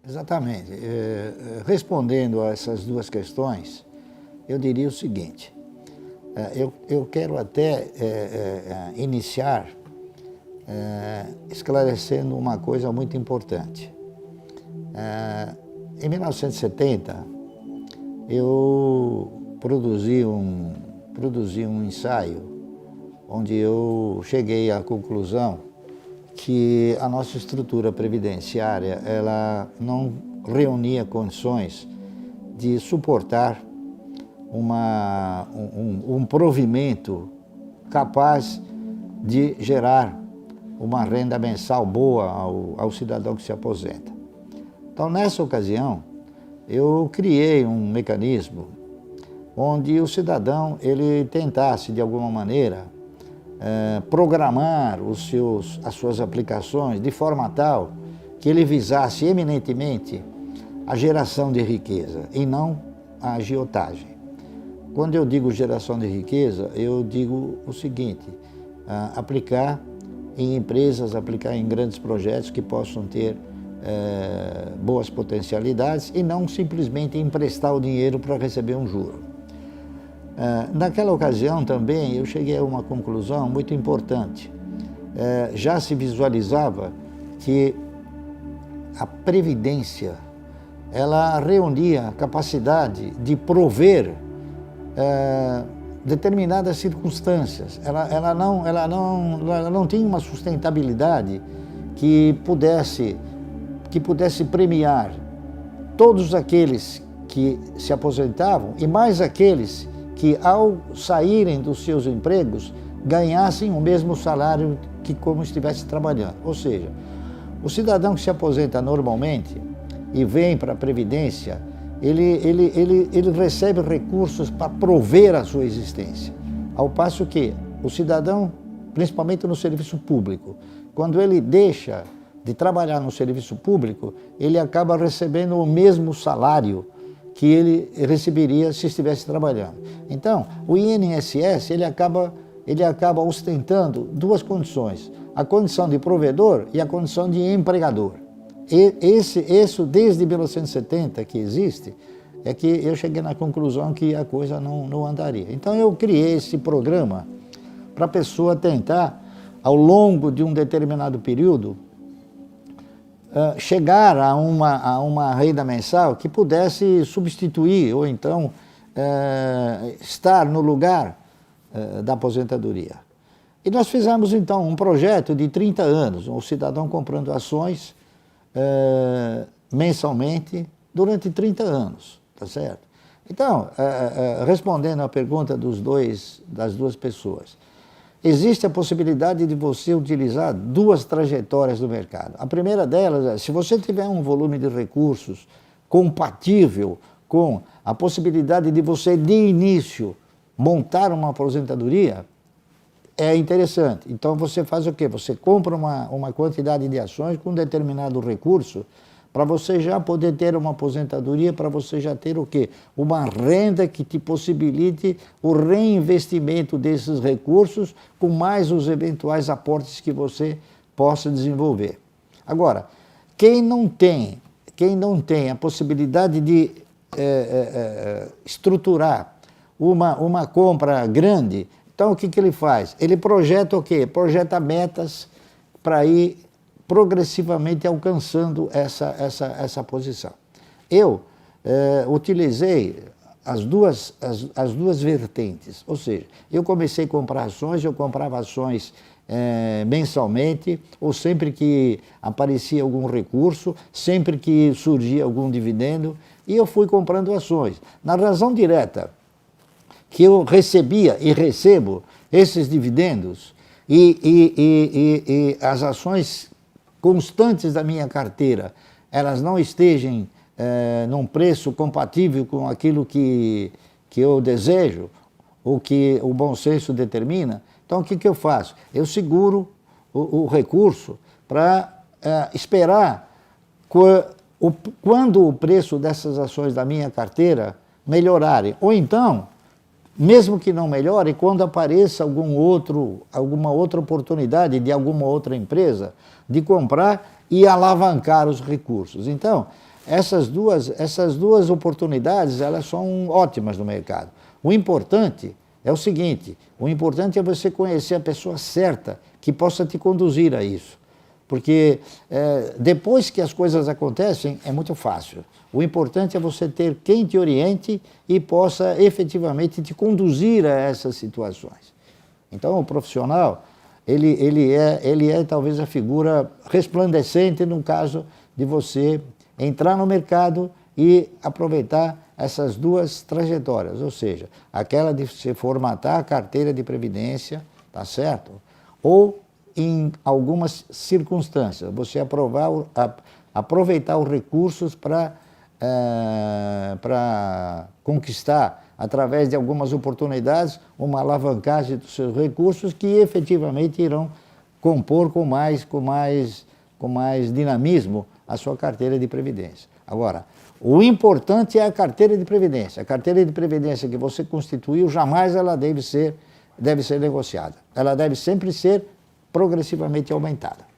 Exatamente. Respondendo a essas duas questões, eu diria o seguinte, eu quero até iniciar esclarecendo uma coisa muito importante. Em 1970, eu produzi um ensaio onde eu cheguei à conclusão que a nossa estrutura previdenciária ela não reunia condições de suportar um provimento capaz de gerar uma renda mensal boa ao cidadão que se aposenta. Então, nessa ocasião, eu criei um mecanismo onde o cidadão ele tentasse, de alguma maneira, programar as suas aplicações de forma tal que ele visasse eminentemente a geração de riqueza e não a agiotagem. Quando eu digo geração de riqueza, eu digo o seguinte, aplicar em empresas, aplicar em grandes projetos que possam ter boas potencialidades e não simplesmente emprestar o dinheiro para receber um juro. Naquela ocasião também eu cheguei a uma conclusão muito importante. Já se visualizava que a Previdência ela reunia a capacidade de prover determinadas circunstâncias. Ela não tinha uma sustentabilidade que pudesse premiar todos aqueles que se aposentavam e mais aqueles que, ao saírem dos seus empregos, ganhassem o mesmo salário que como estivesse trabalhando. Ou seja, o cidadão que se aposenta normalmente e vem para a Previdência, ele recebe recursos para prover a sua existência. Ao passo que o cidadão, principalmente no serviço público, quando ele deixa de trabalhar no serviço público, ele acaba recebendo o mesmo salário que ele receberia se estivesse trabalhando. Então, o INSS ele acaba ostentando duas condições, a condição de provedor e a condição de empregador. Isso desde 1970 que existe, é que eu cheguei na conclusão que a coisa não andaria. Então eu criei esse programa para a pessoa tentar, ao longo de um determinado período, chegar a uma renda mensal que pudesse substituir ou então estar no lugar da aposentadoria. E nós fizemos então um projeto de 30 anos, o cidadão comprando ações mensalmente durante 30 anos, tá certo? Então, respondendo à pergunta das duas pessoas, existe a possibilidade de você utilizar duas trajetórias do mercado. A primeira delas é, se você tiver um volume de recursos compatível com a possibilidade de você, de início, montar uma aposentadoria, é interessante. Então você faz o quê? Você compra uma quantidade de ações com determinado recurso para você já poder ter uma aposentadoria, para você já ter o quê? Uma renda que te possibilite o reinvestimento desses recursos com mais os eventuais aportes que você possa desenvolver. Agora, quem não tem a possibilidade de estruturar uma compra grande, então o que ele faz? Ele projeta o quê? Projeta metas para ir progressivamente alcançando essa posição. Eu utilizei as duas vertentes, ou seja, eu comecei a comprar ações, eu comprava ações mensalmente, ou sempre que aparecia algum recurso, sempre que surgia algum dividendo, e eu fui comprando ações. Na razão direta que eu recebia e recebo esses dividendos e as ações constantes da minha carteira, elas não estejam num preço compatível com aquilo que eu desejo, ou que o bom senso determina, então o que eu faço? Eu seguro o recurso para esperar quando o preço dessas ações da minha carteira melhorarem, ou então, mesmo que não melhore, quando apareça alguma outra oportunidade de alguma outra empresa de comprar e alavancar os recursos. Então, essas duas oportunidades, elas são ótimas no mercado. O importante é o seguinte, o importante é você conhecer a pessoa certa que possa te conduzir a isso. Porque depois que as coisas acontecem, é muito fácil. O importante é você ter quem te oriente e possa efetivamente te conduzir a essas situações. Então, o profissional, ele é talvez a figura resplandecente no caso de você entrar no mercado e aproveitar essas duas trajetórias, ou seja, aquela de se formatar a carteira de previdência, tá certo? Ou, em algumas circunstâncias, você aproveitar os recursos para conquistar, através de algumas oportunidades, uma alavancagem dos seus recursos que efetivamente irão compor com mais dinamismo a sua carteira de previdência. Agora, o importante é a carteira de previdência. A carteira de previdência que você constituiu, jamais ela deve ser negociada. Ela deve sempre ser progressivamente aumentada.